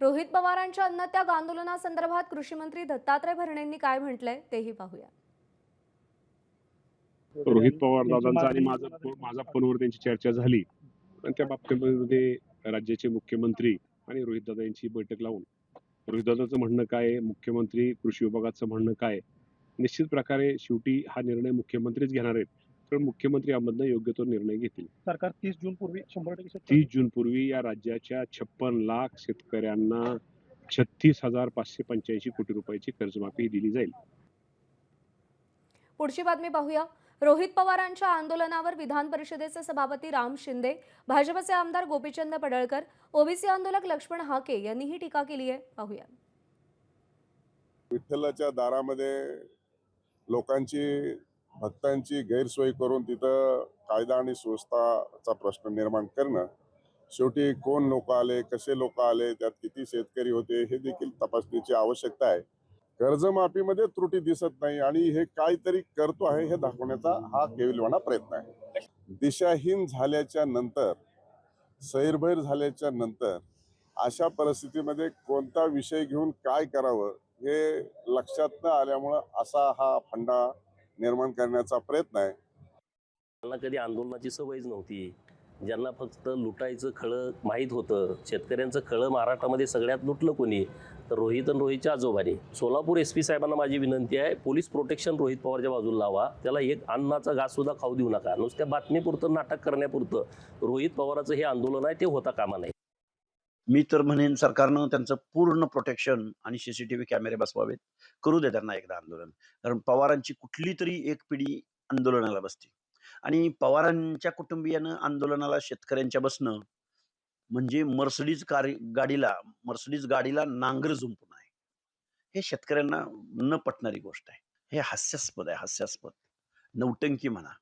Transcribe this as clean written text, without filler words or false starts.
रोहित पवारांच्या अन्नत्याग आंदोलनासंदर्भात कृषी मंत्री दत्तात्रय भरणेंनी काय म्हटलंय तेही पाहूया। रोहित पवार दादांचा आणि माझा फोनवर त्यांची चर्चा झाली आणि त्या बाबतीमध्ये राज्याचे मुख्यमंत्री आणि रोहित दादा यांची बैठक लावून रोहित दादाचं म्हणणं काय आहे, मुख्यमंत्री कृषी विभागाचं म्हणणं काय आहे, निश्चित प्रकारे शेवटी हा निर्णय मुख्यमंत्रीच घेणार आहेत, तर मुख्यमंत्री यामधनं योग्य तो निर्णय घेतील। सरकार 30 जून पूर्वी 100% 30 जून पूर्वी या राज्याच्या 56 लाख शेतकऱ्यांना 36,585 कोटी रुपयाची कर्जमाफी दिली जाईल। पुढची बातमी पाहूया। रोहित पवारांच्या आंदोलनावर विधान परिषदेचे सभापती राम शिंदे, भाजपचे आमदार गोपीचंद पडळकर, ओबीसी आंदोलक लक्ष्मण हाके यांनीही टीका केली आहे। पाहूया। विठ्ठलाच्या दारामध्ये लोकांची भक्तांची गैरसोय करून तिथं कायदा आणि सुव्यवस्थेचा प्रश्न निर्माण करणं, शेवटी कोण लोक आले, कसे लोक आले, त्यात किती शेतकरी होते हे देखील तपासण्याची आवश्यकता आहे। कर्जमाफीमध्ये त्रुटी दिसत नाही आणि हे काहीतरी करतो आहे हे दाखवण्याचा हा केविलवाणा प्रयत्न आहे। दिशाहीन झाल्याच्या नंतर, सैरभैर झाल्याच्या नंतर अशा परिस्थितीमध्ये कोणता विषय घेऊन काय करावं हे लक्षात न आल्यामुळं असा हा फंडा निर्माण करण्याचा प्रयत्न आहे। त्यांना कधी आंदोलनाची सवयच नव्हती, ज्यांना फक्त लुटायचं खळं माहीत होतं। शेतकऱ्यांचं खळं महाराष्ट्रामध्ये सगळ्यात लुटलं कोणी, तर रोहित आणि रोहितच्या आजोबांनी। सोलापूर SP साहेबांना माझी विनंती आहे, पोलीस प्रोटेक्शन रोहित पवारच्या बाजूला लावा, त्याला एक अन्नाचा घास सुद्धा खाऊ देऊ नका। नुसत्या बातमीपुरतं, नाटक करण्यापुरतं रोहित पवाराचं हे आंदोलन आहे ते होता कामा नये। मी तर म्हणेन सरकारनं त्यांचं पूर्ण प्रोटेक्शन आणि CCTV कॅमेरे बसवावेत, करू दे त्यांना एकदा आंदोलन। कारण पवारांची कुठली तरी एक पिढी आंदोलनाला बसते आणि पवारांच्या कुटुंबियानं आंदोलनाला शेतकऱ्यांच्या बसणं म्हणजे मर्सिडीज गाडीला नांगर जुंपणं आहे। हे शेतकऱ्यांना न पटणारी गोष्ट आहे। हे हास्यास्पद आहे, हास्यास्पद, नौटंकी म्हणा।